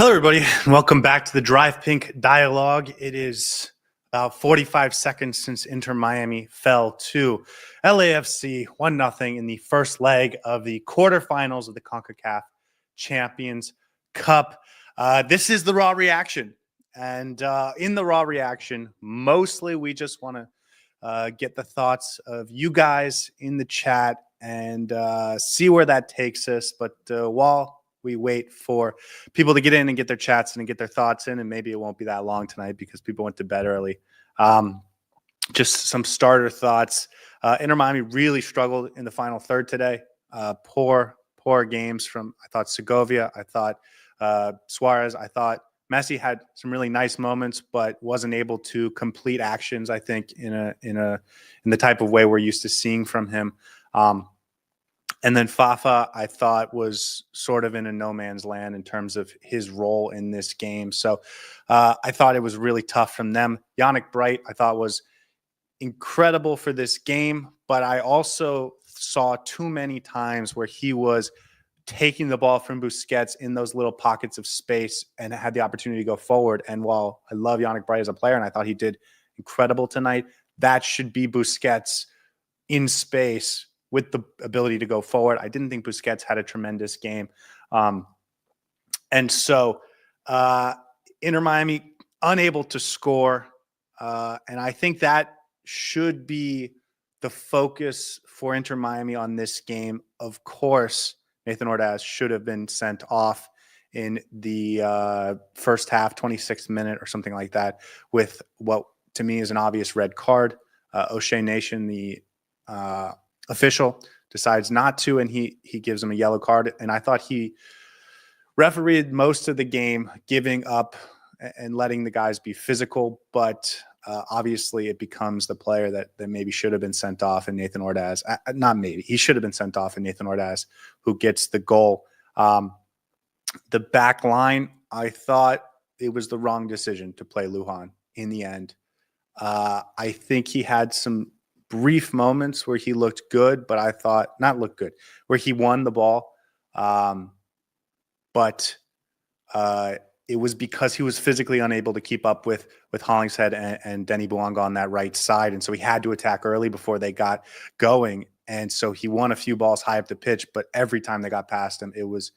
Hello, everybody, and welcome back to the Drive Pink Dialogue. It is about 45 seconds since Inter Miami fell to LAFC 1-0 in the first leg of the quarterfinals of the CONCACAF Champions Cup. This is the raw reaction. And in the raw reaction, mostly we just want to get the thoughts of you guys in the chat and see where that takes us. But while we wait for people to get in and get their chats in and get their thoughts in, and maybe it won't be that long tonight because people went to bed early. Just some starter thoughts. Inter Miami really struggled in the final third today. Poor games from, I thought, Segovia. I thought Suarez. I thought Messi had some really nice moments, but wasn't able to complete actions, I think, in the type of way we're used to seeing from him. And then Fafa, I thought, was sort of in a no man's land in terms of his role in this game. So I thought it was really tough from them. Yannick Bright, I thought, was incredible for this game, but I also saw too many times where he was taking the ball from Busquets in those little pockets of space and had the opportunity to go forward. And while I love Yannick Bright as a player, and I thought he did incredible tonight, that should be Busquets in space with the ability to go forward. I didn't think Busquets had a tremendous game. And so Inter Miami unable to score. And I think that should be the focus for Inter Miami on this game. Of course, Nathan Ordaz should have been sent off in the first half, 26th minute or something like that, with what to me is an obvious red card. O'Shea Nation, the official, decides not to, and he gives him a yellow card. And I thought he refereed most of the game, giving up and letting the guys be physical. But obviously it becomes the player that maybe should have been sent off, and Nathan Ordaz, not maybe, he should have been sent off, and Nathan Ordaz, who gets the goal. The back line, I thought it was the wrong decision to play Lujan in the end. I think he had some brief moments where he looked good, but I thought not looked good, where he won the ball. But it was because he was physically unable to keep up with Hollingshead and Denny Bouanga on that right side. And so he had to attack early before they got going. And so he won a few balls high up the pitch, but every time they got past him, it was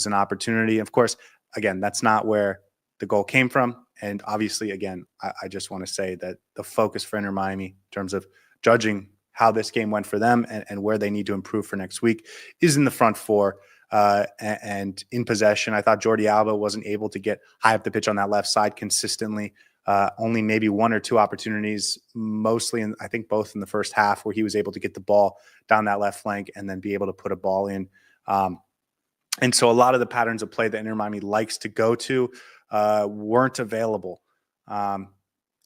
an opportunity. Of course, again, that's not where the goal came from. And obviously, again, I just want to say that the focus for Inter Miami in terms of judging how this game went for them and where they need to improve for next week is in the front four and in possession. I thought Jordi Alba wasn't able to get high up the pitch on that left side consistently. Only maybe one or two opportunities, mostly I think both in the first half, where he was able to get the ball down that left flank and then be able to put a ball in. And so a lot of the patterns of play that Inter Miami likes to go to weren't available.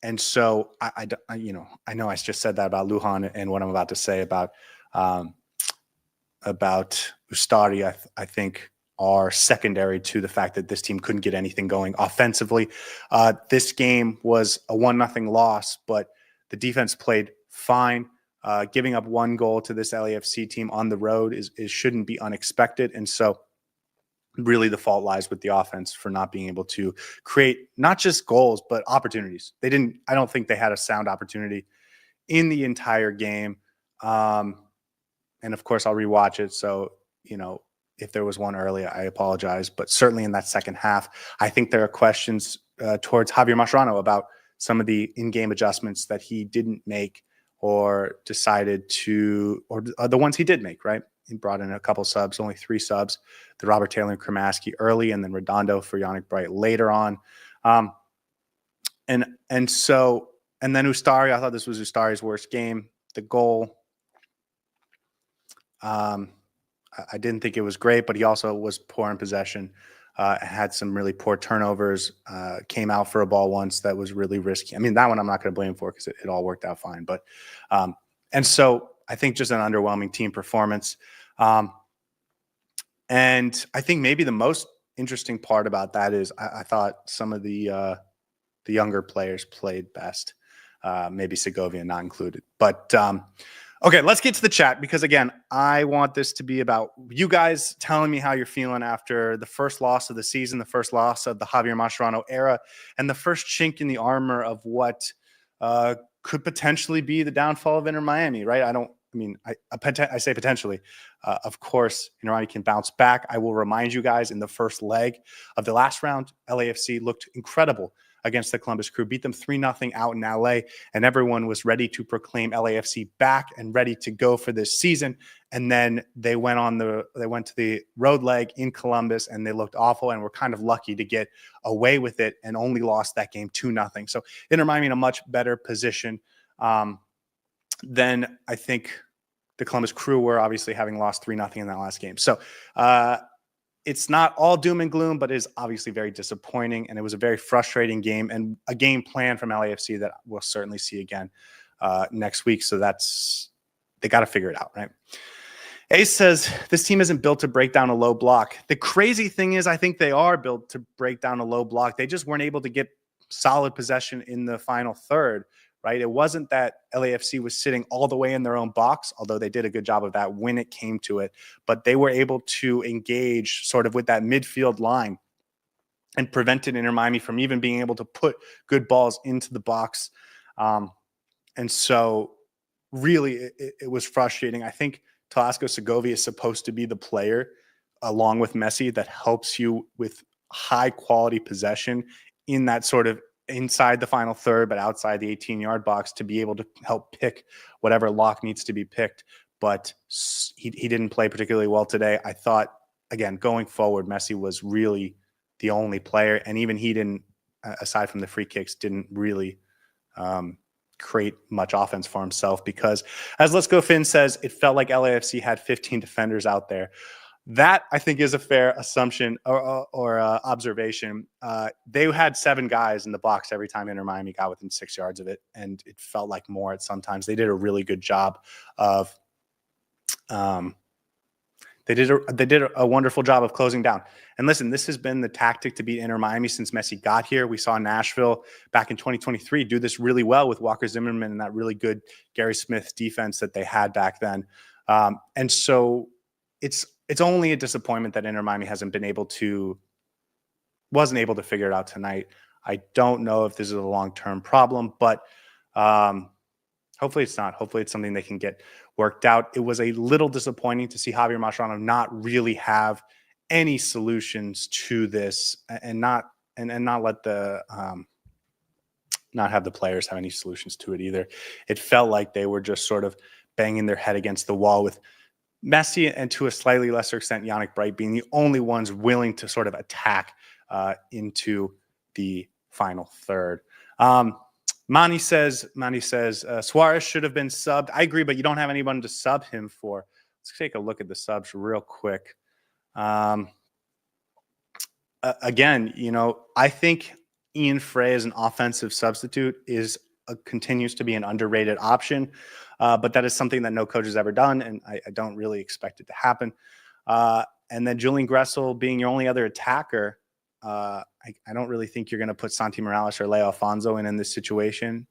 And so I know I just said that about Lujan, and what I'm about to say about Ustari, I think are secondary to the fact that this team couldn't get anything going offensively. This game was a 1-0 loss, but the defense played fine. Giving up one goal to this LAFC team on the road is shouldn't be unexpected. And so really the fault lies with the offense for not being able to create not just goals, but opportunities. I don't think they had a sound opportunity in the entire game. And of course I'll rewatch it. So, if there was one early, I apologize, but certainly in that second half, I think there are questions towards Javier Mascherano about some of the in-game adjustments that he didn't make or decided to, or the ones he did make, right? He brought in a couple subs, only 3 subs, the Robert Taylor and Kramaski early, and then Redondo for Yannick Bright later on. And then Ustari, I thought this was Ustari's worst game. The goal, I didn't think it was great, but he also was poor in possession, had some really poor turnovers, came out for a ball once that was really risky. I mean, that one I'm not going to blame him for because it all worked out fine. But and so I think just an underwhelming team performance. And I think maybe the most interesting part about that is I thought some of the younger players played best, maybe Segovia not included. But Okay, let's get to the chat because, again, I want this to be about you guys telling me how you're feeling after the first loss of the season, the first loss of the Javier Mascherano era, and the first chink in the armor of what could potentially be the downfall of Inter Miami, right? I say potentially. Of course, Inter Miami can bounce back. I will remind you guys in the first leg of the last round, LAFC looked incredible against the Columbus Crew, beat them 3-0 out in LA, and everyone was ready to proclaim LAFC back and ready to go for this season. And then they went to the road leg in Columbus and they looked awful and were kind of lucky to get away with it and only lost that game 2-0. So Inter Miami in a much better position than I think the Columbus Crew were, obviously having lost 3-0 in that last game. So it's not all doom and gloom, but it is obviously very disappointing. And it was a very frustrating game and a game plan from LAFC that we'll certainly see again next week. So they got to figure it out, right? Ace says, this team isn't built to break down a low block. The crazy thing is, I think they are built to break down a low block. They just weren't able to get solid possession in the final third, right? It wasn't that LAFC was sitting all the way in their own box, although they did a good job of that when it came to it, but they were able to engage sort of with that midfield line and prevented Inter Miami from even being able to put good balls into the box. And so really it was frustrating. I think Talasco Segovia is supposed to be the player along with Messi that helps you with high quality possession in that sort of inside the final third, but outside the 18-yard box to be able to help pick whatever lock needs to be picked. But he didn't play particularly well today. I thought, again, going forward, Messi was really the only player. And even he didn't, aside from the free kicks, didn't really create much offense for himself because, as Let's Go Finn says, it felt like LAFC had 15 defenders out there. That, I think, is a fair assumption or observation. They had 7 guys in the box every time Inter Miami got within 6 yards of it, and it felt like more at sometimes. They did a really good job of they did a wonderful job of closing down. And listen, this has been the tactic to beat Inter Miami since Messi got here. We saw Nashville back in 2023 do this really well with Walker Zimmerman and that really good Gary Smith defense that they had back then. And so it's only a disappointment that Inter Miami wasn't able to figure it out tonight. I don't know if this is a long-term problem, but hopefully it's not. Hopefully it's something they can get worked out. It was a little disappointing to see Javier Mascherano not really have any solutions to this and not let the not have the players have any solutions to it either. It felt like they were just sort of banging their head against the wall with Messi and, to a slightly lesser extent, Yannick Bright being the only ones willing to sort of attack into the final third. Manny says Suarez should have been subbed. I agree, but you don't have anyone to sub him for. Let's take a look at the subs real quick. Again, I think Ian Frey as an offensive substitute continues to be an underrated option, but that is something that no coach has ever done, and I don't really expect it to happen. And then Julian Gressel being your only other attacker, I don't really think you're going to put Santi Morales or Leo Alfonso in this situation.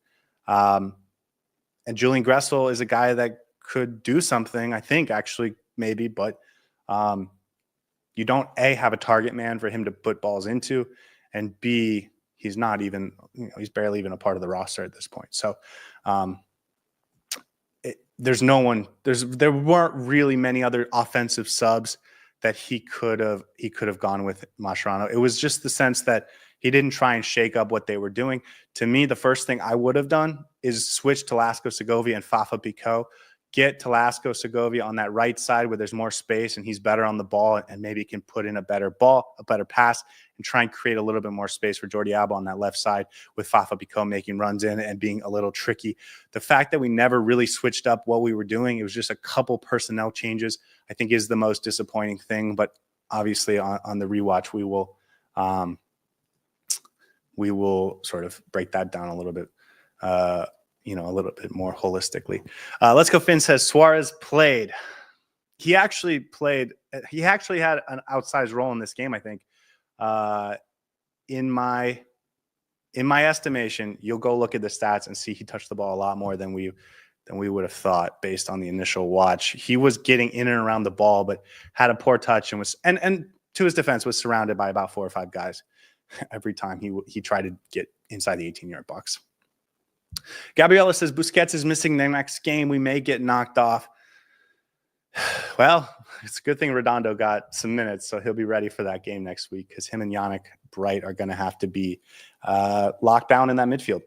And Julian Gressel is a guy that could do something, I think, actually, maybe, but you don't, A, have a target man for him to put balls into, and B, he's not even, he's barely even a part of the roster at this point. So there weren't really many other offensive subs that he could have gone with Mascherano. It was just the sense that he didn't try and shake up what they were doing. To me, the first thing I would have done is switch Talasco Segovia and Fafa Picault, get Talasco Segovia on that right side where there's more space and he's better on the ball and maybe can put in a better pass, and try and create a little bit more space for Jordi Alba on that left side with Fafa Picault making runs in and being a little tricky. The fact that we never really switched up what we were doing, it was just a couple personnel changes, I think is the most disappointing thing. But obviously on the rewatch, we will sort of break that down a little bit. A little bit more holistically. Let's Go Finn says Suarez played. He actually had an outsized role in this game, I think. In my estimation, you'll go look at the stats and see he touched the ball a lot more than we than we would have thought based on the initial watch. He was getting in and around the ball, but had a poor touch and was and to his defense was surrounded by about 4 or 5 guys every time he tried to get inside the 18-yard box. Gabriela says Busquets is missing the next game. We may get knocked off. Well, it's a good thing Redondo got some minutes, so he'll be ready for that game next week because him and Yannick Bright are going to have to be locked down in that midfield.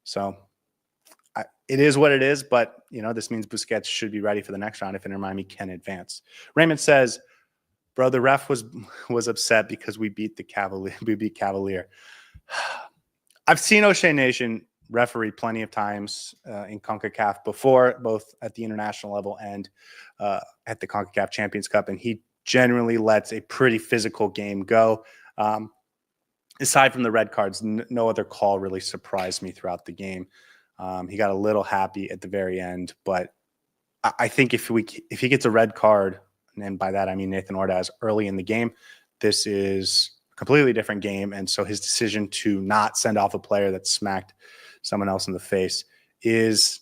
So it is what it is, but this means Busquets should be ready for the next round if Inter Miami can advance. Raymond says, "Bro, the ref was upset because we beat Cavalier. We beat Cavalier." I've seen O'Shea Nation referee plenty of times in CONCACAF before, both at the international level and at the CONCACAF Champions Cup, and he generally lets a pretty physical game go. Aside from the red cards, no other call really surprised me throughout the game. He got a little happy at the very end, but I think if he gets a red card, and by that I mean Nathan Ordaz early in the game, this is a completely different game, and so his decision to not send off a player that smacked someone else in the face is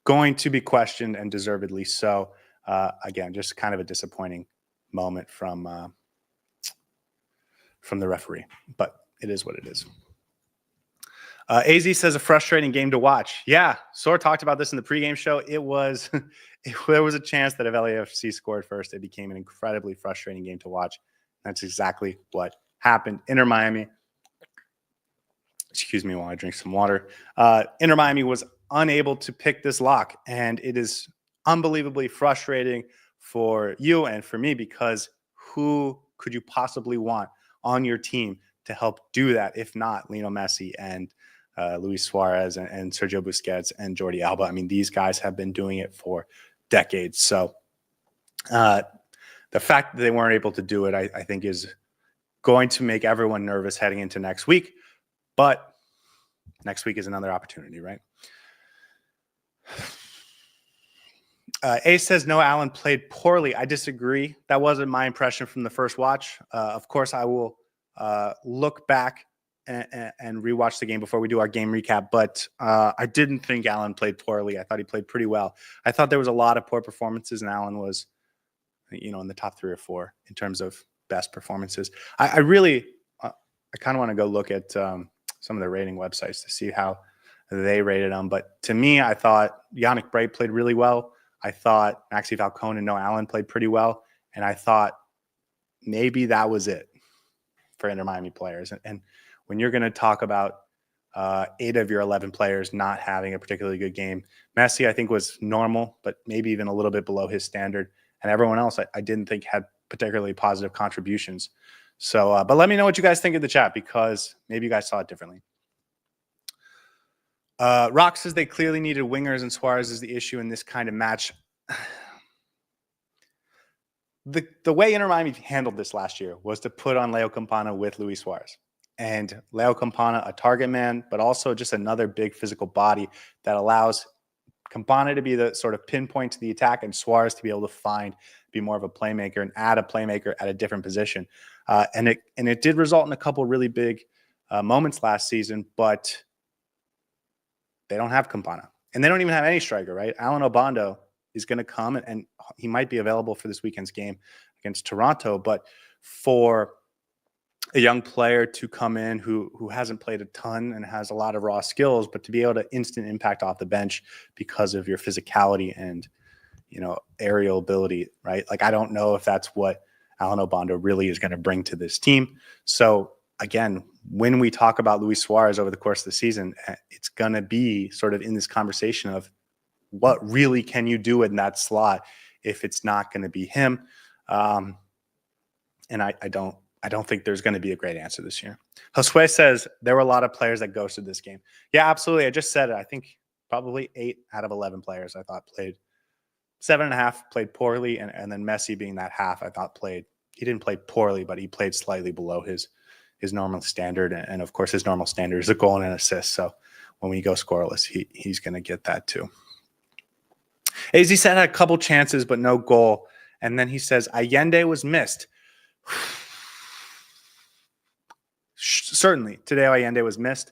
going to be questioned, and deservedly so. Again, just kind of a disappointing moment from the referee, but it is what it is. AZ says a frustrating game to watch. Yeah, Sor talked about this in the pregame show. There was a chance that if LAFC scored first, it became an incredibly frustrating game to watch. That's exactly what happened. Inter Miami, excuse me while I drink some water. Inter Miami was unable to pick this lock, and it is unbelievably frustrating for you and for me because who could you possibly want on your team to help do that if not Lionel Messi and Luis Suarez and Sergio Busquets and Jordi Alba? I mean, these guys have been doing it for decades. So the fact that they weren't able to do it, I think, is going to make everyone nervous heading into next week. But next week is another opportunity, right? A says, no, Allen played poorly. I disagree. That wasn't my impression from the first watch. Of course, I will look back and rewatch the game before we do our game recap. But I didn't think Allen played poorly. I thought he played pretty well. I thought there was a lot of poor performances, and Allen was, in the top 3 or 4 in terms of best performances. I really kind of want to go look at some of the rating websites to see how they rated him. But to me, I thought Yannick Bright played really well. I thought Maxi Falcone and Noah Allen played pretty well. And I thought maybe that was it for Inter Miami players. And when you're going to talk about 8 of your 11 players not having a particularly good game, Messi, I think, was normal, but maybe even a little bit below his standard. And everyone else, I didn't think had particularly positive contributions. So, but let me know what you guys think in the chat, because maybe you guys saw it differently. Rock says they clearly needed wingers, and Suarez is the issue in this kind of match. The way Inter Miami handled this last year was to put on Leo Campana with Luis Suarez. And Leo Campana, a target man, but also just another big physical body that allows Campana to be the sort of pinpoint to the attack, and Suarez to be able to be more of a playmaker and add a playmaker at a different position. And it did result in a couple really big moments last season, but they don't have Campana, and they don't even have any striker, right? Alan Obando is going to come, and he might be available for this weekend's game against Toronto. But for a young player to come in who hasn't played a ton and has a lot of raw skills, but to be able to instant impact off the bench because of your physicality and, aerial ability, right? Like, I don't know if that's what Alan Obando really is going to bring to this team. So again, when we talk about Luis Suarez over the course of the season, it's going to be sort of in this conversation of what really can you do in that slot if it's not going to be him. And I don't think there's going to be a great answer this year. Josue says there were a lot of players that ghosted this game. Yeah, absolutely. I just said it. I think probably 8 out of 11 players I thought played. 7.5 played poorly, and then Messi being that half, I thought he didn't play poorly, but he played slightly below his normal standard. And of course, his normal standard is a goal and an assist. So when we go scoreless, he's going to get that too. AZ said had a couple chances, but no goal. And then he says Allende was missed. Certainly, today Allende was missed.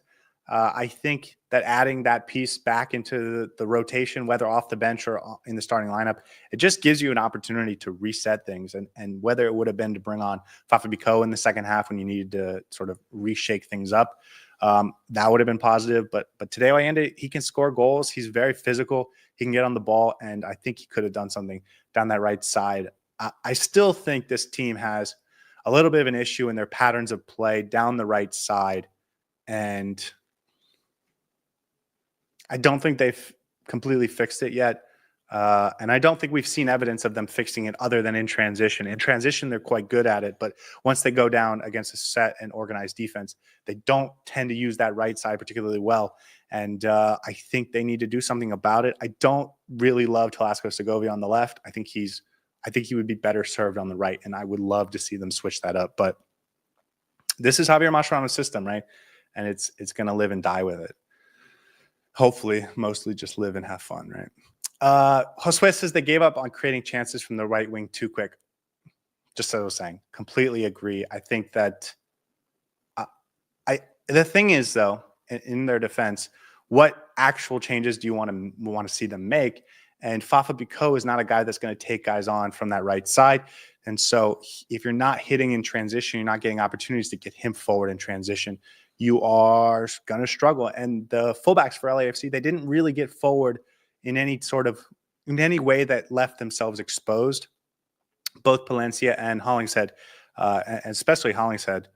I think that adding that piece back into the rotation, whether off the bench or in the starting lineup, it just gives you an opportunity to reset things. And whether it would have been to bring on Fafa Biko in the second half when you needed to sort of reshake things up, that would have been positive. But today, Oyende, he can score goals. He's very physical. He can get on the ball, and I think he could have done something down that right side. I still think this team has a little bit of an issue in their patterns of play down the right side, and I don't think they've completely fixed it yet. And I don't think we've seen evidence of them fixing it other than in transition. In transition, they're quite good at it. But once they go down against a set and organized defense, they don't tend to use that right side particularly well. And I think they need to do something about it. I don't really love Telasco Segovia on the left. I think he would be better served on the right. And I would love to see them switch that up. But this is Javier Mascherano's system, right? And it's going to live and die with it. Hopefully, mostly just live and have fun, right? Josue says they gave up on creating chances from the right wing too quick. Just as I was saying, completely agree. I think that the thing is, though, in their defense, what actual changes do you want to see them make? And Fafa Biko is not a guy that's going to take guys on from that right side. And so if you're not hitting in transition, you're not getting opportunities to get him forward in transition, you are going to struggle. And the fullbacks for LAFC, they didn't really get forward in any way that left themselves exposed. Both Palencia and Hollingshead, and especially Hollingshead,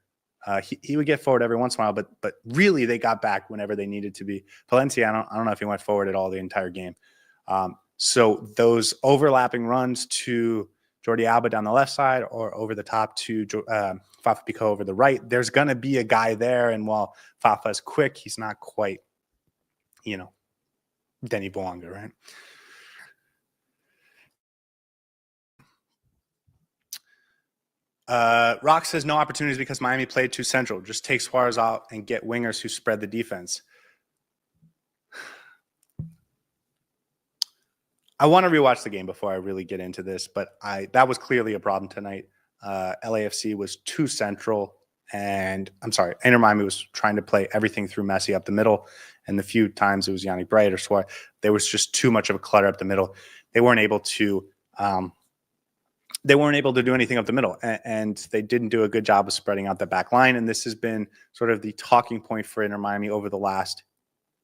he would get forward every once in a while, but really they got back whenever they needed to be. Palencia, I don't know if he went forward at all the entire game. So those overlapping runs to Jordi Alba down the left side or over the top to Fafa Biko over the right, there's going to be a guy there. And while Fafa is quick, he's not quite, Denny Bouanga, right? Rock says no opportunities because Miami played too central. Just take Suarez out and get wingers who spread the defense. I want to rewatch the game before I really get into this, but that was clearly a problem tonight. LAFC was too central, and Inter Miami was trying to play everything through Messi up the middle, and the few times it was Yannick Bright or Suarez, there was just too much of a clutter up the middle. They weren't able to do anything up the middle, and they didn't do a good job of spreading out the back line. And this has been sort of the talking point for Inter Miami over the last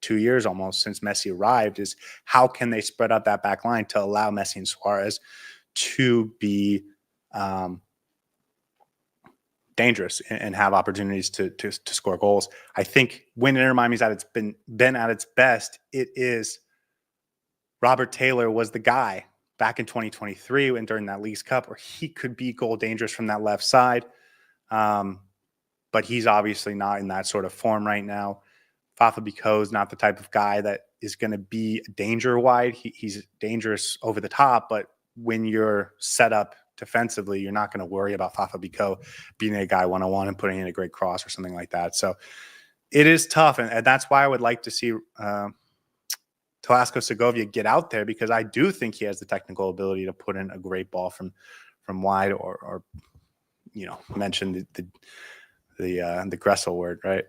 2 years almost since Messi arrived, is how can they spread out that back line to allow Messi and Suarez to be dangerous and have opportunities to score goals. I think when Inter Miami's been at its best, it is Robert Taylor was the guy back in 2023 and during that Leagues Cup where he could be goal dangerous from that left side. But he's obviously not in that sort of form right now. Fafa Biko is not the type of guy that is going to be a danger wide. He's dangerous over the top, but when you're set up defensively, you're not going to worry about Fafa Biko being a guy one-on-one and putting in a great cross or something like that. So it is tough, and that's why I would like to see Telasco Segovia get out there, because I do think he has the technical ability to put in a great ball from wide, or mention the Gressel word, right?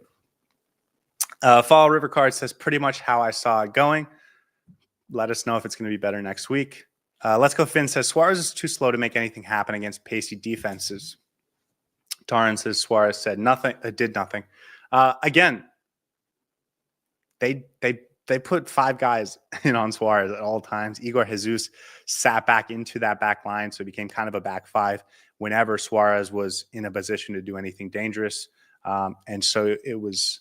Fall River Card says pretty much how I saw it going. Let us know if it's going to be better next week. Let's Go Finn says Suarez is too slow to make anything happen against pacey defenses. Taran says Suarez did nothing. Again, they put 5 guys in on Suarez at all times. Igor Jesus sat back into that back line, so it became kind of a back 5 whenever Suarez was in a position to do anything dangerous. And so it was.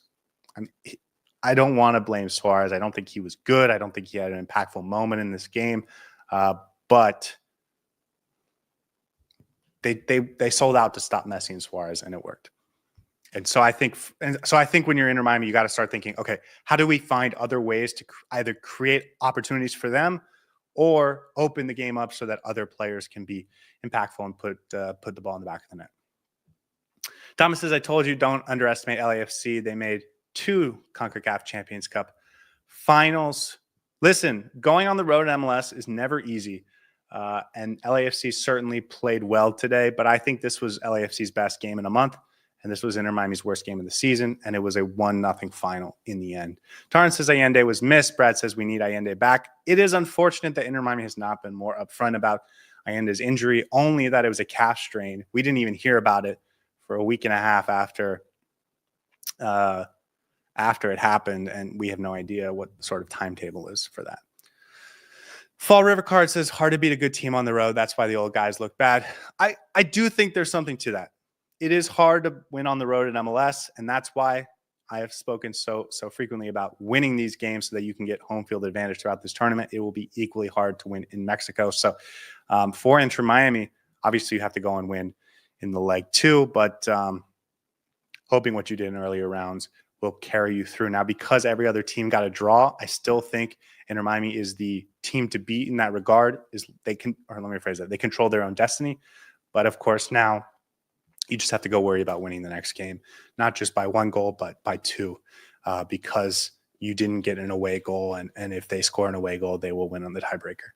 I don't want to blame Suarez. I don't think he was good. I don't think he had an impactful moment in this game. But they sold out to stop Messi and Suarez, and it worked. And so I think when you're in Miami, you got to start thinking, okay, how do we find other ways to either create opportunities for them or open the game up so that other players can be impactful and put the ball in the back of the net. Thomas says, I told you, don't underestimate LAFC. They made 2 CONCACAF Champions Cup finals. Listen, going on the road at MLS is never easy. And LAFC certainly played well today, but I think this was LAFC's best game in a month. and this was Inter Miami's worst game of the season, and it was a 1-0 final in the end. Taryn says Allende was missed. Brad says we need Allende back. It is unfortunate that Inter Miami has not been more upfront about Allende's injury, only that it was a calf strain. We didn't even hear about it for a week and a half after it happened, and we have no idea what sort of timetable is for that. Fall River Card says hard to beat a good team on the road. That's why the old guys look bad. I do think there's something to that. It is hard to win on the road in MLS, and that's why I have spoken so frequently about winning these games so that you can get home field advantage throughout this tournament. It will be equally hard to win in Mexico. So for Inter Miami, obviously you have to go and win in the leg 2, but hoping what you did in earlier rounds will carry you through. Now, because every other team got a draw, I still think Inter Miami is the team to beat in that regard. They control their own destiny. But of course, now you just have to go worry about winning the next game, not just by 1 goal, but by 2, because you didn't get an away goal. And if they score an away goal, they will win on the tiebreaker.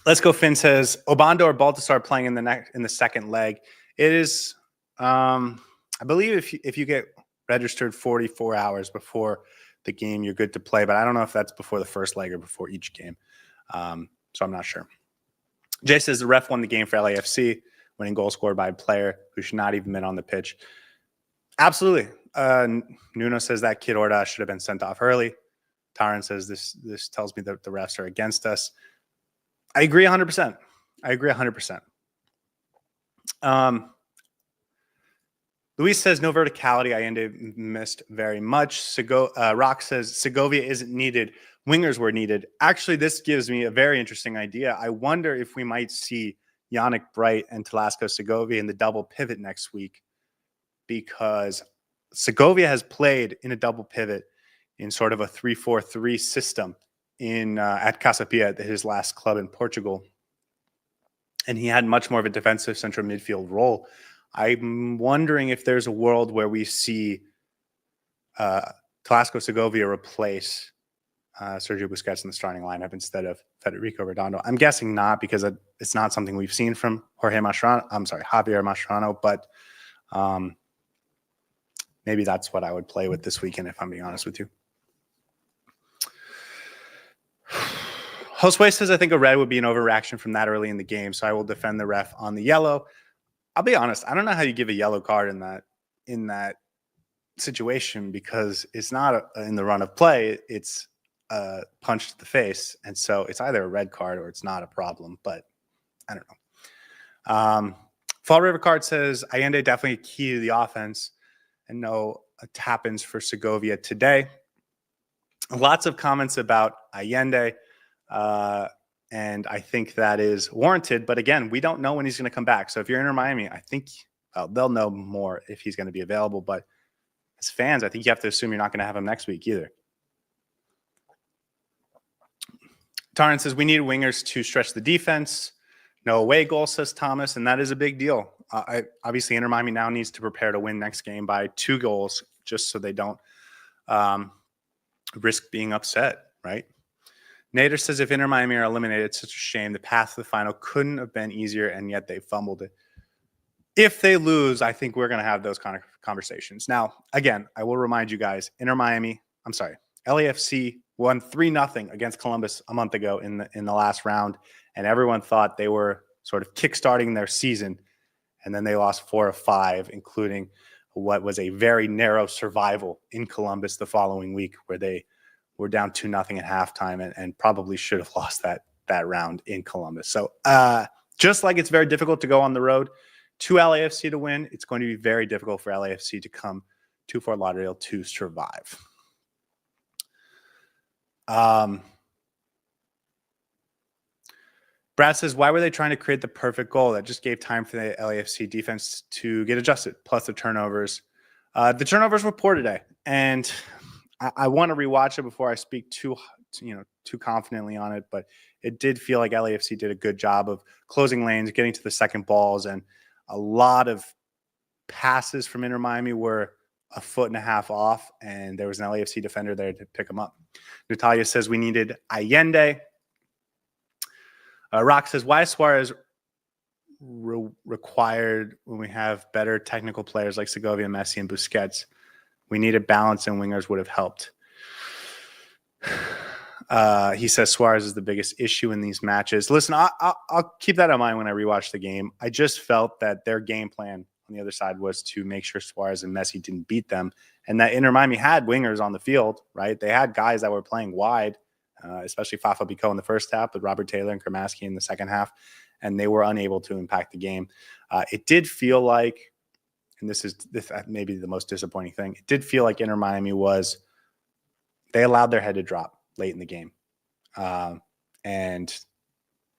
Let's go. Finn says Obando or Baltasar playing in the second leg. It is, I believe, if you get registered 44 hours before the game, you're good to play. But I don't know if that's before the first leg or before each game. So I'm not sure. Jay says the ref won the game for LAFC, winning goal scored by a player who should not even been on the pitch. Absolutely. Nuno says that Kid Ordaz should have been sent off early. Taran says this tells me that the refs are against us. I agree 100%. I agree 100%. Luis says no verticality. Allende missed very much. Rock says Segovia isn't needed. Wingers were needed. Actually, this gives me a very interesting idea. I wonder if we might see Yannick Bright and Talasco Segovia in the double pivot next week, because Segovia has played in a double pivot in sort of a 3-4-3 system at Casapia, at his last club in Portugal. And he had much more of a defensive central midfield role. I'm wondering if there's a world where we see Talasco Segovia replace Sergio Busquets in the starting lineup instead of Federico Redondo. I'm guessing not, because it's not something we've seen from Javier Mascherano, but maybe that's what I would play with this weekend, if I'm being honest with you. Josue says, I think a red would be an overreaction from that early in the game, so I will defend the ref on the yellow. I'll be honest, I don't know how you give a yellow card in that situation, because it's not in the run of play, it's a punch to the face, and so it's either a red card or it's not a problem, but I don't know. Fall River Card says Allende definitely key to the offense, and no tap-ins for Segovia today. Lots of comments about Allende, and I think that is warranted. But again, we don't know when he's going to come back. So if you're Inter Miami, I think they'll know more if he's going to be available. But as fans, I think you have to assume you're not going to have him next week either. Taran says we need wingers to stretch the defense. No away goal, says Thomas, and that is a big deal. Obviously, Inter Miami now needs to prepare to win next game by 2 goals, just so they don't risk being upset, right? Nader says if Inter Miami are eliminated, it's such a shame. The path to the final couldn't have been easier, and yet they fumbled it. If they lose, I think we're going to have those kind of conversations. Now, again, I will remind you guys, LAFC won 3-0 against Columbus a month ago in the last round, and everyone thought they were sort of kickstarting their season, and then they lost 4 of 5, including what was a very narrow survival in Columbus the following week, where they were down 2-0 at halftime and probably should have lost that round in Columbus. So just like it's very difficult to go on the road to LAFC to win, it's going to be very difficult for LAFC to come to Fort Lauderdale to survive. Brad says, why were they trying to create the perfect goal that just gave time for the LAFC defense to get adjusted, plus the turnovers? The turnovers were poor today, and I want to rewatch it before I speak too confidently on it, but it did feel like LAFC did a good job of closing lanes, getting to the second balls, and a lot of passes from Inter Miami were a foot and a half off, and there was an LAFC defender there to pick them up. Natalia says we needed Allende. Rock says, why is Suarez required when we have better technical players like Segovia, Messi, and Busquets. We needed balance, and wingers would have helped. He says Suarez is the biggest issue in these matches. Listen, I'll keep that in mind when I rewatch the game. I just felt that their game plan on the other side was to make sure Suarez and Messi didn't beat them, and that Inter Miami had wingers on the field, right? They had guys that were playing wide, especially Fafa Bico in the first half, with Robert Taylor and Kramaski in the second half, and they were unable to impact the game. It did feel like, and this may be the most disappointing thing, it did feel like Inter Miami they allowed their head to drop late in the game. And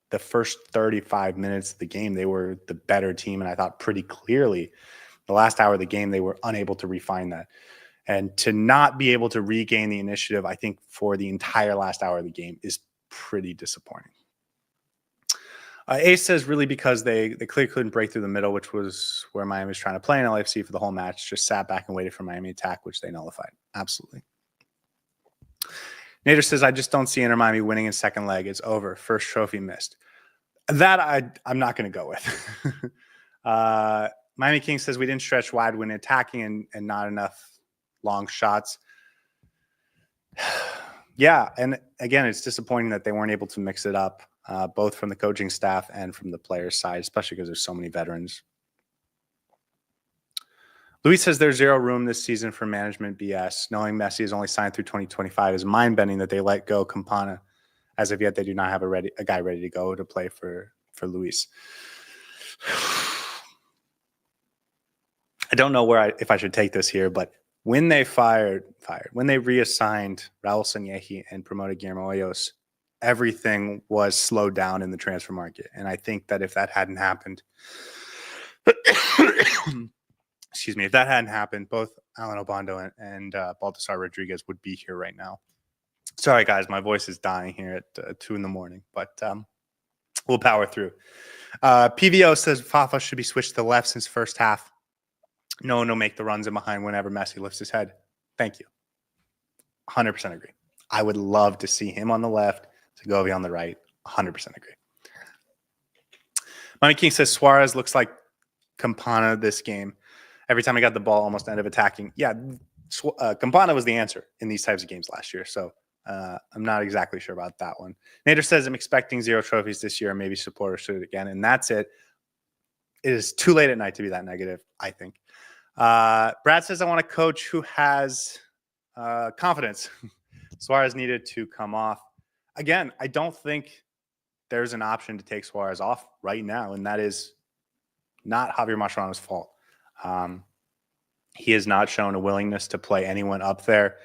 the first 35 minutes of the game, they were the better team. And I thought pretty clearly the last hour of the game, they were unable to refine that. And to not be able to regain the initiative, I think, for the entire last hour of the game is pretty disappointing. Ace says really because they clearly couldn't break through the middle, which was where Miami was trying to play in LAFC for the whole match, just sat back and waited for Miami attack, which they nullified. Absolutely. Nader says, I just don't see Inter Miami winning in second leg. It's over. First trophy missed. That I'm not going to go with. Miami King says we didn't stretch wide when attacking and not enough long shots. Yeah, and again, it's disappointing that they weren't able to mix it up, both from the coaching staff and from the players' side, especially because there's so many veterans. Luis says there's zero room this season for management BS. Knowing Messi is only signed through 2025 is mind-bending that they let go Campana. As of yet, they do not have a guy ready to go to play for Luis. I don't know if I should take this here, but when they when they reassigned Raul Sanyehi and promoted Guillermo Hoyos, everything was slowed down in the transfer market. And I think that if that hadn't happened, excuse me, if that hadn't happened, both Alan Obando and Baltasar Rodriguez would be here right now. Sorry, guys, my voice is dying here at 2 a.m, but we'll power through. PVO says Fafa should be switched to the left since first half. No one will make the runs in behind whenever Messi lifts his head. Thank you. 100% agree. I would love to see him on the left, Segovia on the right. 100% agree. Money King says Suarez looks like Campana this game. Every time he got the ball, almost ended up attacking. Yeah, Campana was the answer in these types of games last year. So I'm not exactly sure about that one. Nader says I'm expecting 0 trophies this year. Maybe supporters should again. And that's it. It is too late at night to be that negative, I think. Brad says I want a coach who has confidence. Suarez needed to come off. Again, I don't think there's an option to take Suarez off right now, and that is not Javier Mascherano's fault. He has not shown a willingness to play anyone up there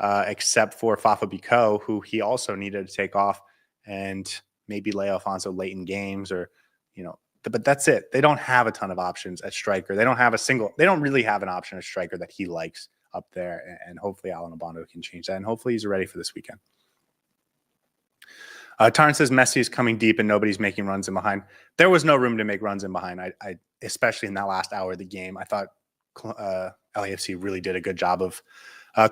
except for Fafa Bico, who he also needed to take off and maybe Leo Alfonso late in games or, but that's it. They don't have a ton of options at striker. They don't really have an option at striker that he likes up there. And hopefully Alan Obando can change that. And hopefully he's ready for this weekend. Tarn says Messi is coming deep and nobody's making runs in behind. There was no room to make runs in behind. I especially in that last hour of the game, I thought LAFC really did a good job of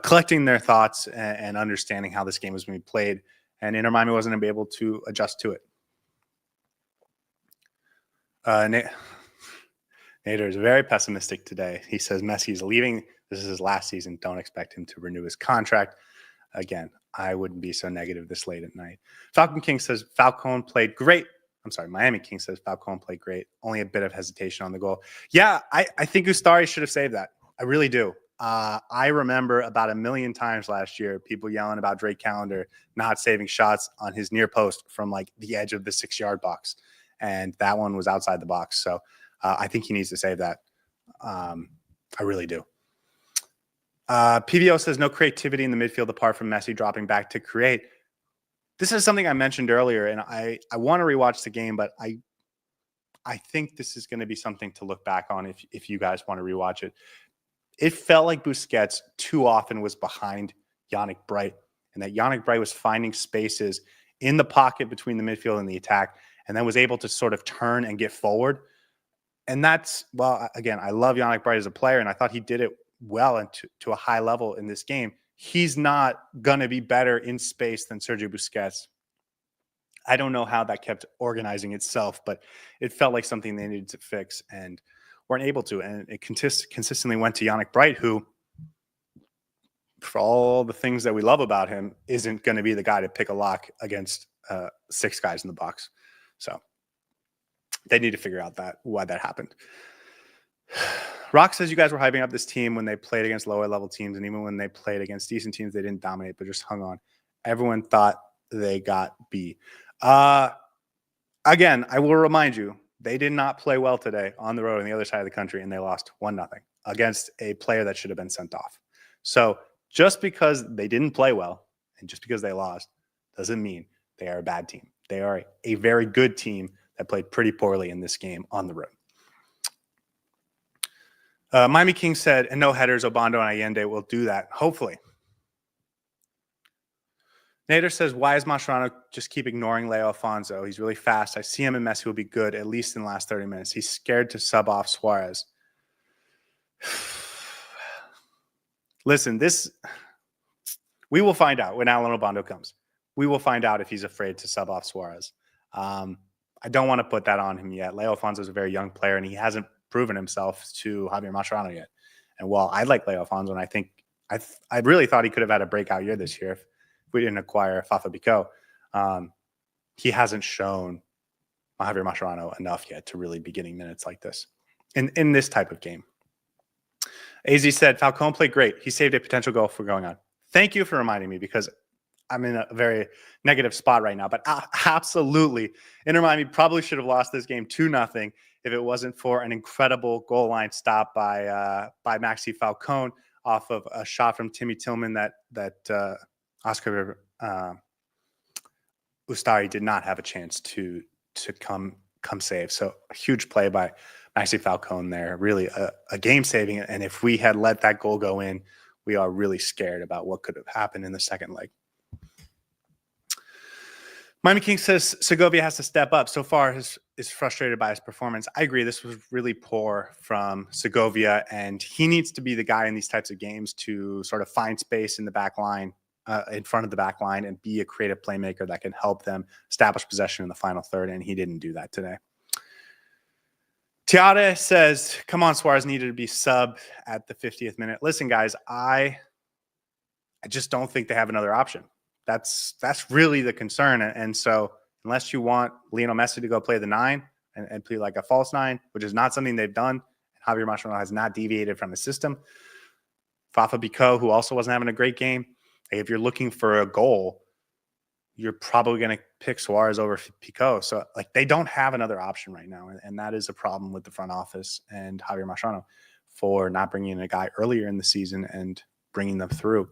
collecting their thoughts and understanding how this game was being played. And Inter Miami wasn't able to adjust to it. Nader is very pessimistic today. He says Messi is leaving. This is his last season. Don't expect him to renew his contract. Again, I wouldn't be so negative this late at night. Falcon King says Falcone played great. I'm sorry, Miami King says Falcone played great. Only a bit of hesitation on the goal. Yeah, I think Ustari should have saved that. I really do. I remember about 1 million times last year, people yelling about Drake Callender not saving shots on his near post from like the edge of the 6-yard box. And that one was outside the box. So I think he needs to save that. I really do. PVO says no creativity in the midfield apart from Messi dropping back to create. This is something I mentioned earlier, and I want to rewatch the game, but I think this is going to be something to look back on if you guys want to rewatch it. It felt like Busquets too often was behind Yannick Bright, and that Yannick Bright was finding spaces in the pocket between the midfield and the attack, and then was able to sort of turn and get forward. And that's, well, again, I love Yannick Bright as a player, and I thought he did it well and to a high level in this game. He's not going to be better in space than Sergio Busquets I don't know how that kept organizing itself, but it felt like something they needed to fix and weren't able to. And it consistently went to Yannick Bright, who, for all the things that we love about him, isn't going to be the guy to pick a lock against 6 guys in the box. So they need to figure out why that happened. Rock says you guys were hyping up this team when they played against lower level teams, and even when they played against decent teams, they didn't dominate, but just hung on. Everyone thought they got beat. Again, I will remind you, they did not play well today on the road on the other side of the country, and they lost 1-0 against a player that should have been sent off. So just because they didn't play well and just because they lost doesn't mean they are a bad team. They are a very good team that played pretty poorly in this game on the road. Miami King said, and no headers, Obando and Allende will do that, hopefully. Nader says, why is Mascherano just keep ignoring Leo Alfonso? He's really fast. I see him and Messi will be good, at least in the last 30 minutes. He's scared to sub off Suarez. Listen, we will find out when Alan Obando comes. We will find out if he's afraid to sub off Suarez. I don't want to put that on him yet. Leo Alfonso is a very young player, and he hasn't proven himself to Javier Mascherano yet. And while I like Leo Alfonso, and I think I really thought he could have had a breakout year this year if we didn't acquire Fafa Biko, he hasn't shown Javier Mascherano enough yet to really be getting minutes like this in this type of game. AZ said, Falcone played great. He saved a potential goal for going on. Thank you for reminding me, because I'm in a very negative spot right now. But absolutely, Inter Miami probably should have lost this game 2-0 if it wasn't for an incredible goal line stop by Maxi Falcone off of a shot from Timmy Tillman that Oscar Ustari did not have a chance to come save. So a huge play by Maxi Falcone there, really a game saving. And if we had let that goal go in, we are really scared about what could have happened in the second leg. Miami King says Segovia has to step up. So far, is frustrated by his performance. I agree. This was really poor from Segovia, and he needs to be the guy in these types of games to sort of find space in the back line, in front of the back line, and be a creative playmaker that can help them establish possession in the final third, and he didn't do that today. Tiare says, come on, Suarez needed to be subbed at the 50th minute. Listen, guys, I just don't think they have another option. That's really the concern. And so unless you want Lionel Messi to go play the 9 and play like a false 9, which is not something they've done, Javier Mascherano has not deviated from the system. Fafa Biko, who also wasn't having a great game. If you're looking for a goal, you're probably going to pick Suarez over Pico. So like they don't have another option right now. And that is a problem with the front office and Javier Mascherano for not bringing in a guy earlier in the season and bringing them through.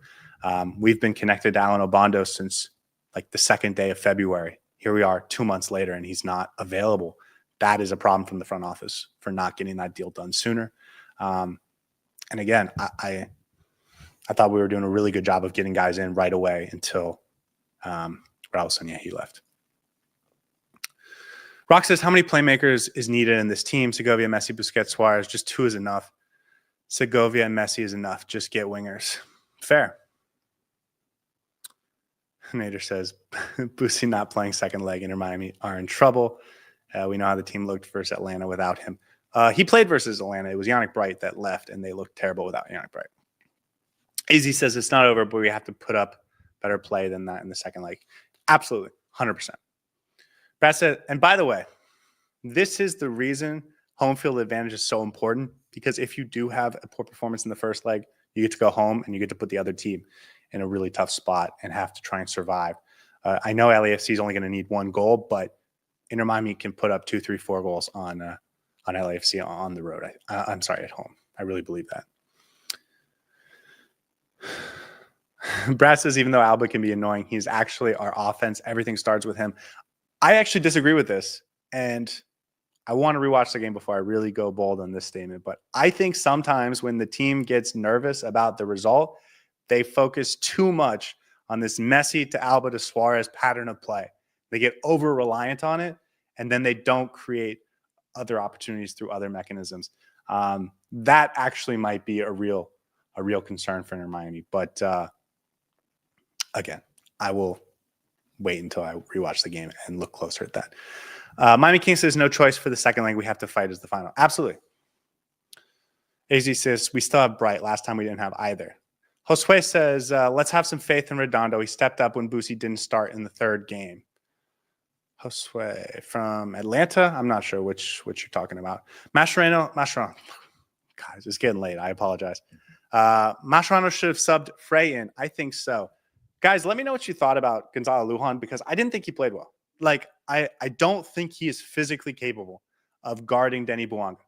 We've been connected to Alan Obando since like the second day of February. Here we are 2 months later and he's not available. That is a problem from the front office for not getting that deal done sooner. And again, I thought we were doing a really good job of getting guys in right away until Raul Sanyehi left. Rock says, how many playmakers is needed in this team? Segovia, Messi, Busquets, Suarez. Just 2 is enough. Segovia and Messi is enough. Just get wingers. Fair. Nader says, Busi not playing second leg. Inter Miami are in trouble. We know how the team looked versus Atlanta without him. He played versus Atlanta. It was Yannick Bright that left, and they looked terrible without Yannick Bright. AZ says it's not over, but we have to put up better play than that in the second leg. Absolutely, 100%. Brad said, and by the way, this is the reason home field advantage is so important, because if you do have a poor performance in the first leg, you get to go home and you get to put the other team in a really tough spot and have to try and survive. I know LAFC is only going to need 1 goal, but Inter Miami can put up 2, 3, 4 goals on LAFC on the road. I'm sorry, at home. I really believe that. Brad says, even though Alba can be annoying, he's actually our offense. Everything starts with him. I actually disagree with this, and I want to rewatch the game before I really go bold on this statement. But I think sometimes when the team gets nervous about the result, they focus too much on this Messi to Alba to Suarez pattern of play. They get over-reliant on it, and then they don't create other opportunities through other mechanisms. That actually might be a real concern for Inter Miami. But again, I will wait until I rewatch the game and look closer at that. Miami King says no choice for the second leg. We have to fight as the final. Absolutely. AZ says we still have Bright. Last time we didn't have either. Josue says, let's have some faith in Redondo. He stepped up when Boosie didn't start in the third game. Josue from Atlanta. I'm not sure which you're talking about. Mascherano. God, it's getting late. I apologize. Mascherano should have subbed Frey in. I think so. Guys, let me know what you thought about Gonzalo Lujan, because I didn't think he played well. Like, I don't think he is physically capable of guarding Denny Bouanga.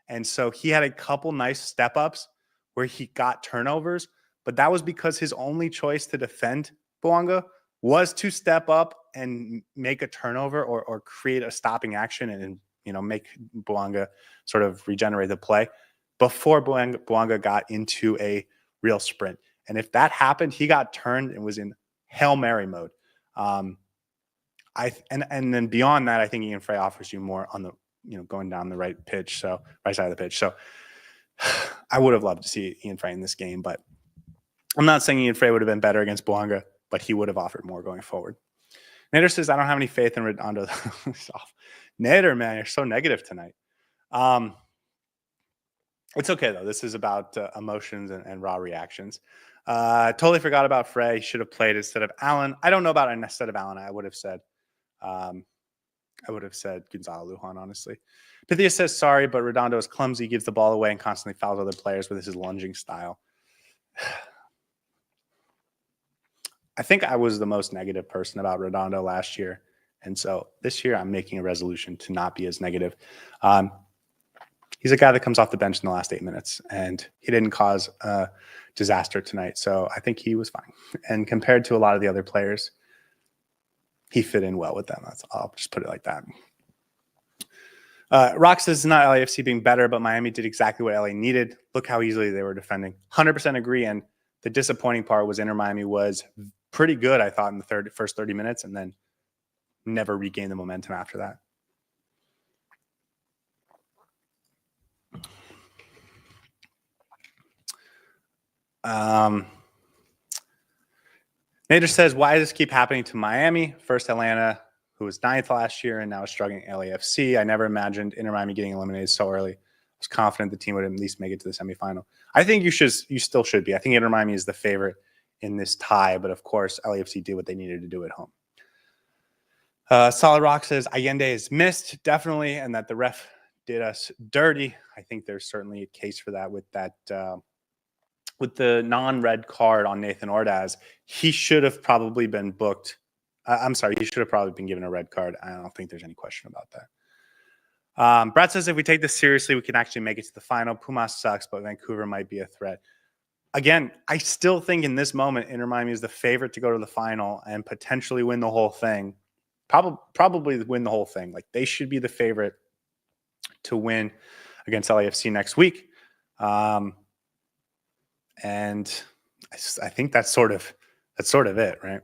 And so he had a couple nice step-ups where he got turnovers, but that was because his only choice to defend Bouanga was to step up and make a turnover or create a stopping action and make Bouanga sort of regenerate the play before Bouanga got into a real sprint. And if that happened, he got turned and was in Hail Mary mode. And then beyond that, I think Ian Frey offers you more on the going down the right side of the pitch. So I would have loved to see Ian Frey in this game, but I'm not saying Ian Frey would have been better against Bouanga, but he would have offered more going forward. Nader says, I don't have any faith in Redondo. Nader, man, you're so negative tonight. It's okay, though. This is about emotions and raw reactions. Totally forgot about Frey. He should have played instead of Allen. I don't know about instead of Allen. I would have said Gonzalo Lujan, honestly. Pythia says, sorry, but Redondo is clumsy, gives the ball away, and constantly fouls other players with his lunging style. I think I was the most negative person about Redondo last year. And so this year I'm making a resolution to not be as negative. He's a guy that comes off the bench in the last 8 minutes, and he didn't cause a disaster tonight. So I think he was fine. And compared to a lot of the other players, he fit in well with them. I'll just put it like that. Rock says it's not LAFC being better, but Miami did exactly what LA needed. Look how easily they were defending. 100% agree. And the disappointing part was Inter Miami was pretty good, I thought, in the first 30 minutes, and then never regained the momentum after that. Nader says, why does this keep happening to Miami? First Atlanta, who was 9th last year and now is struggling at LAFC. I never imagined Inter Miami getting eliminated so early. I was confident the team would at least make it to the semifinal. I think you still should be. I think Inter Miami is the favorite in this tie, but of course, LAFC did what they needed to do at home. Solid Rock says Allende is missed, definitely, and that the ref did us dirty. I think there's certainly a case for that with that. With the non-red card on Nathan Ordaz, he should have probably been booked. He should have probably been given a red card. I don't think there's any question about that. Brad says if we take this seriously, we can actually make it to the final. Pumas sucks, but Vancouver might be a threat. Again, I still think in this moment, Inter Miami is the favorite to go to the final and potentially win the whole thing. Probably win the whole thing. Like, they should be the favorite to win against LAFC next week. And I think that's sort of it, right?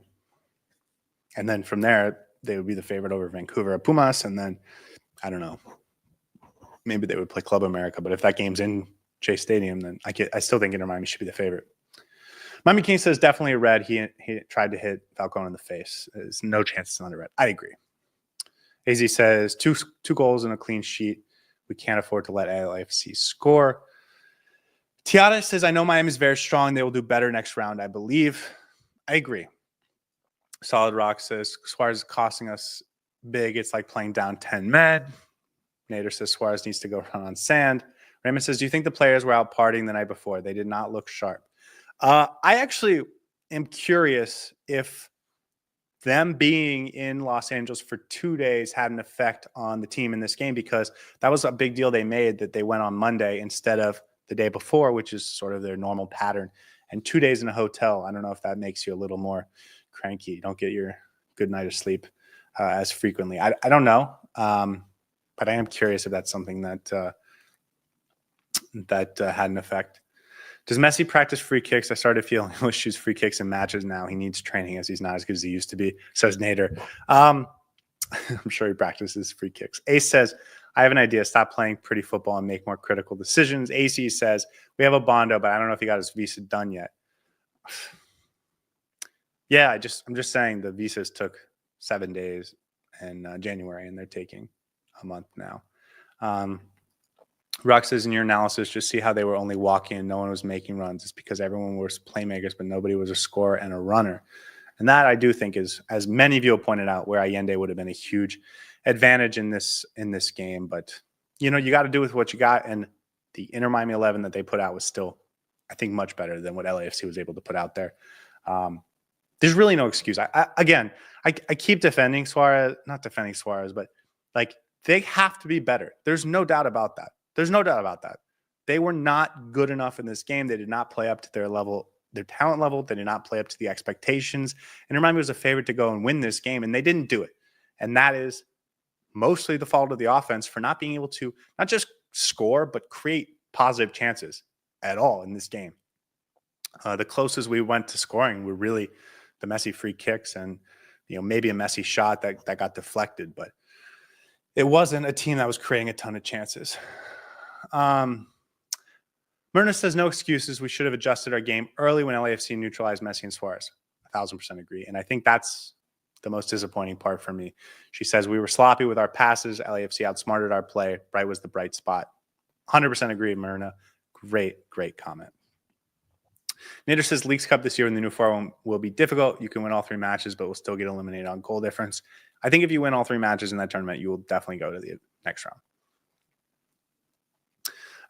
And then from there, they would be the favorite over Vancouver at Pumas, and then I don't know, maybe they would play Club America. But if that game's in Chase Stadium, then I still think Inter Miami should be the favorite. Miami King says definitely a red. He tried to hit Falcone in the face. There's no chance it's not a red. I agree. AZ says two goals and a clean sheet. We can't afford to let LAFC score. Tiara says, I know Miami is very strong. They will do better next round, I believe. I agree. Solid Rock says, Suarez is costing us big. It's like playing down 10 men. Nader says, Suarez needs to go run on sand. Raymond says, do you think the players were out partying the night before? They did not look sharp. I actually am curious if them being in Los Angeles for 2 days had an effect on the team in this game, because that was a big deal they made, that they went on Monday instead of the day before, which is sort of their normal pattern. And 2 days in a hotel, I don't know if that makes you a little more cranky. You don't get your good night of sleep as frequently. I don't know. But I am curious if that's something that had an effect. Does Messi practice free kicks? I started feeling he'll shoots free kicks in matches now. He needs training as he's not as good as he used to be, says Nader. I'm sure he practices free kicks. Ace says, I have an idea. Stop playing pretty football and make more critical decisions. AC says, we have a Bondo, but I don't know if he got his visa done yet. Yeah, I'm just saying the visas took 7 days in January, and they're taking a month now. Rock says, in your analysis, just see how they were only walking and no one was making runs. It's because everyone was playmakers, but nobody was a scorer and a runner. And that I do think is, as many of you have pointed out, where Allende would have been a huge advantage in this game. But, you got to do with what you got. And the Inter Miami 11 that they put out was still, I think, much better than what LAFC was able to put out there. There's really no excuse. I keep defending Suarez, not defending Suarez, but they have to be better. There's no doubt about that. They were not good enough in this game. They did not play up to their level, their talent level. They did not play up to the expectations. And Miami was a favorite to go and win this game, and they didn't do it. And that is mostly the fault of the offense for not being able to not just score, but create positive chances at all in this game. The closest we went to scoring were really the Messi free kicks and, maybe a Messi shot that got deflected, but it wasn't a team that was creating a ton of chances. Myrna says, no excuses. We should have adjusted our game early when LAFC neutralized Messi and Suarez. 1,000% agree. And I think that's the most disappointing part for me. She says, we were sloppy with our passes. LAFC outsmarted our play. Bright was the bright spot. 100% agree, Myrna. Great comment. Nader says, Leagues Cup this year in the new format will be difficult. You can win all 3 matches, but we'll still get eliminated on goal difference. I think if you win all 3 matches in that tournament, you will definitely go to the next round.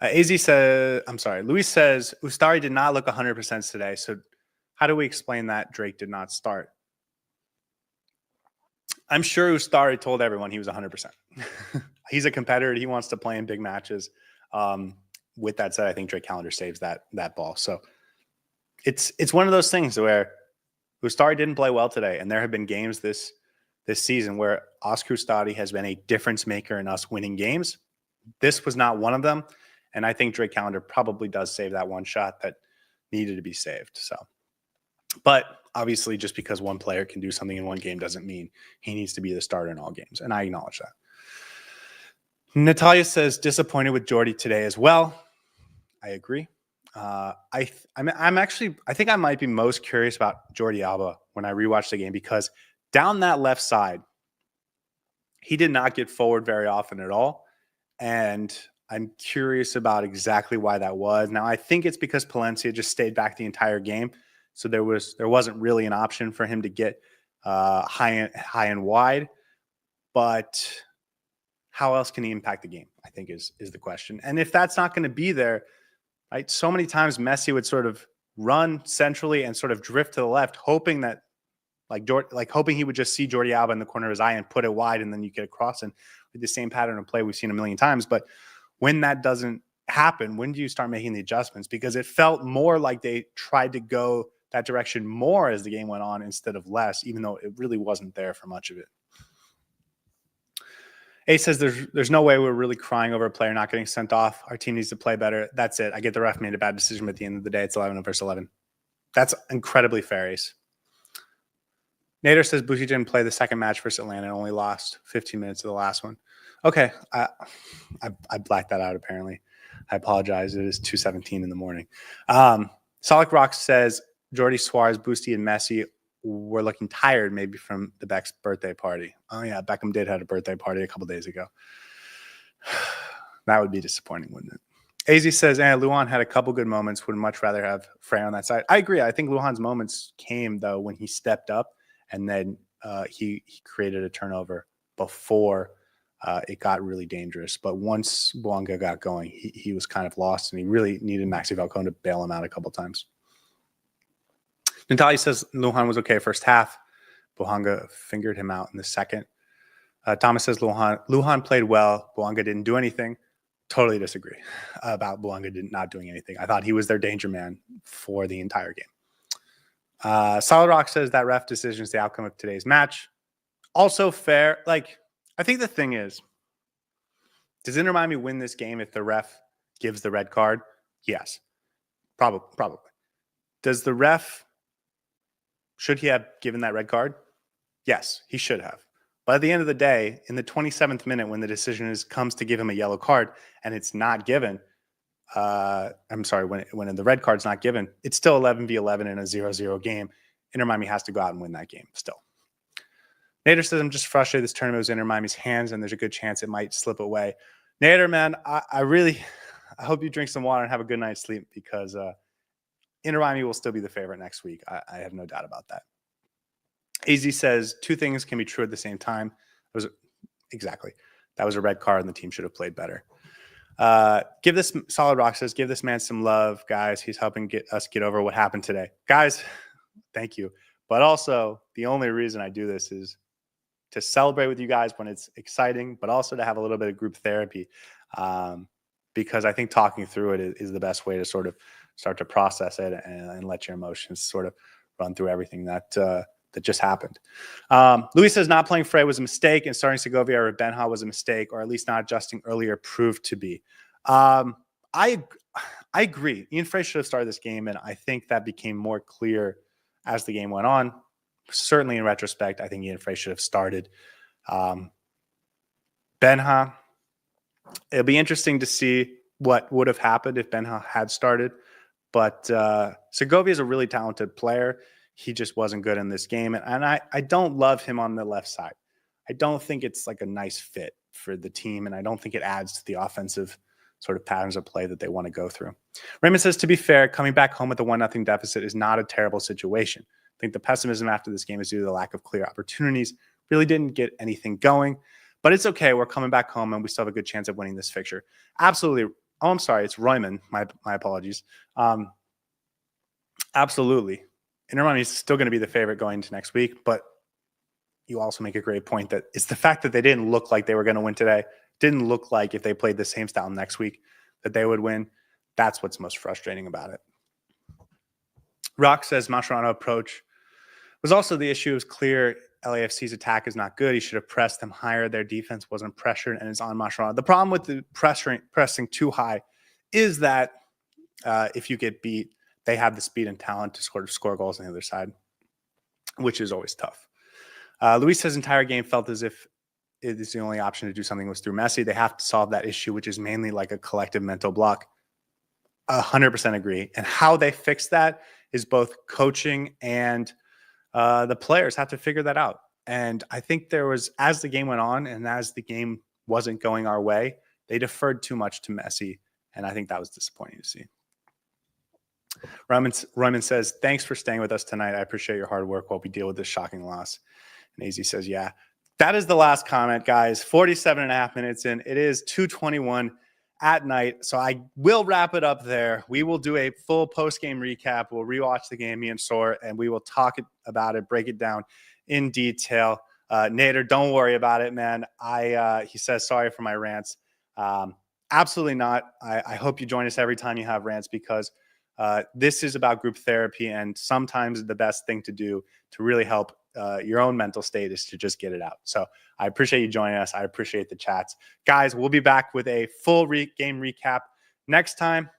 Luis says, Ustari did not look 100% today. So how do we explain that Drake did not start? I'm sure Ustari told everyone he was 100%. He's a competitor. He wants to play in big matches. With that said, I think Drake Callender saves that ball. So it's one of those things where Ustari didn't play well today. And there have been games this season where Oscar Ustari has been a difference maker in us winning games. This was not one of them. And I think Drake Callender probably does save that one shot that needed to be saved. So, but obviously just because one player can do something in one game doesn't mean he needs to be the starter in all games. And I acknowledge that. Natalia says, disappointed with Jordi today as well. I agree. I think I might be most curious about Jordi Alba when I rewatch the game, because down that left side, he did not get forward very often at all. And I'm curious about exactly why that was. Now, I think it's because Palencia just stayed back the entire game. So there wasn't really an option for him to get high and wide. But how else can he impact the game, I think is the question. And if that's not going to be there, right? So many times Messi would sort of run centrally and sort of drift to the left, hoping that hoping he would just see Jordi Alba in the corner of his eye and put it wide, and then you get across. And with the same pattern of play we've seen a million times. But when that doesn't happen, when do you start making the adjustments? Because it felt more like they tried to go that direction more as the game went on instead of less, even though it really wasn't there for much of it. A says there's no way we're really crying over a player not getting sent off. Our team needs to play better. That's it. I get the ref made a bad decision, but at the end of the day, it's 11 versus 11. That's incredibly fair, Ace. Nader says Bushi didn't play the second match versus Atlanta and only lost 15 minutes of the last one. Okay, I blacked that out apparently. I apologize. It is 2:17 in the morning. Solid Rock says Jordi, Suarez, Boosty, and Messi were looking tired maybe from the Beck's birthday party. Oh, yeah, Beckham did have a birthday party a couple days ago. That would be disappointing, wouldn't it? AZ says, Luan had a couple good moments. Would much rather have Frey on that side. I agree. I think Luan's moments came, though, when he stepped up and then he created a turnover before it got really dangerous. But once Bouanga got going, he was kind of lost, and he really needed Maxi Falcone to bail him out a couple times. Natalia says Lujan was okay first half. Bouanga fingered him out in the second. Thomas says Lujan played well. Bouanga didn't do anything. Totally disagree about Bouanga not doing anything. I thought he was their danger man for the entire game. Solid Rock says that ref decision is the outcome of today's match. Also fair. I think the thing is, does Inter Miami win this game if the ref gives the red card? Yes. Probably. Does the ref, should he have given that red card? Yes, he should have. But at the end of the day, in the 27th minute, when the decision comes to give him a yellow card and it's not given, when the red card's not given, it's still 11v11 in a 0-0 game. Inter Miami has to go out and win that game still. Nader says, I'm just frustrated this tournament was in Miami's hands and there's a good chance it might slip away. Nader, man, I hope you drink some water and have a good night's sleep because Inter Miami will still be the favorite next week. I have no doubt about that. AZ says, two things can be true at the same time. That was a red card and the team should have played better. Give this Solid Rock says, give this man some love, guys. He's helping us get over what happened today. Guys, thank you. But also, the only reason I do this is to celebrate with you guys when it's exciting, but also to have a little bit of group therapy. Because I think talking through it is the best way to sort of start to process it and let your emotions sort of run through everything that just happened. Luis says not playing Frey was a mistake, and starting Segovia or Benha was a mistake, or at least not adjusting earlier proved to be. I agree. Ian Frey should have started this game, and I think that became more clear as the game went on. Certainly in retrospect, I think Ian Frey should have started. Benha, it'll be interesting to see what would have happened if Benha had started. But Segovia is a really talented player. He just wasn't good in this game. And I don't love him on the left side. I don't think it's like a nice fit for the team. And I don't think it adds to the offensive sort of patterns of play that they want to go through. Raymond says, to be fair, coming back home with a 1-0 deficit is not a terrible situation. I think the pessimism after this game is due to the lack of clear opportunities. Really didn't get anything going. But it's okay. We're coming back home, and we still have a good chance of winning this fixture. Absolutely. Oh, I'm sorry. It's Royman. My apologies. Absolutely. Inter Miami is still going to be the favorite going into next week, but you also make a great point that it's the fact that they didn't look like they were going to win today, didn't look like if they played the same style next week that they would win. That's what's most frustrating about it. Rock says Mascherano approach was also the issue. It was clear LAFC's attack is not good. He should have pressed them higher. Their defense wasn't pressured, and it's on Mascherano. The problem with the pressing too high is that if you get beat, they have the speed and talent to sort of score goals on the other side, which is always tough. Luis says entire game felt as if it is the only option to do something was through Messi. They have to solve that issue, which is mainly like a collective mental block. 100% agree. And how they fix that is both coaching and the players have to figure that out. And I think there was, as the game went on and as the game wasn't going our way, they deferred too much to Messi. And I think that was disappointing to see. Roman says, thanks for staying with us tonight. I appreciate your hard work while we deal with this shocking loss. And AZ says, yeah, that is the last comment, guys. 47 and a half minutes in. It is 2:21 at night. So I will wrap it up there. We will do a full post-game recap. We'll rewatch the game, me and Sor, and we will talk about it, break it down in detail. Nader, don't worry about it, man. He says, sorry for my rants. Absolutely not. I hope you join us every time you have rants because this is about group therapy, and sometimes the best thing to do to really help your own mental state is to just get it out. So I appreciate you joining us. I appreciate the chats. Guys, we'll be back with a full game recap next time.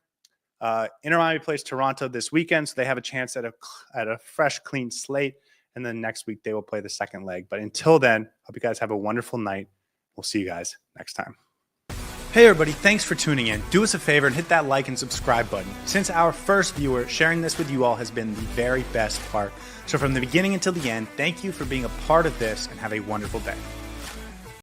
Inter Miami plays Toronto this weekend, so they have a chance at a fresh, clean slate. And then next week, they will play the second leg. But until then, hope you guys have a wonderful night. We'll see you guys next time. Hey everybody, thanks for tuning in. Do us a favor and hit that like and subscribe button. Since our first viewer, sharing this with you all has been the very best part. So from the beginning until the end, thank you for being a part of this and have a wonderful day.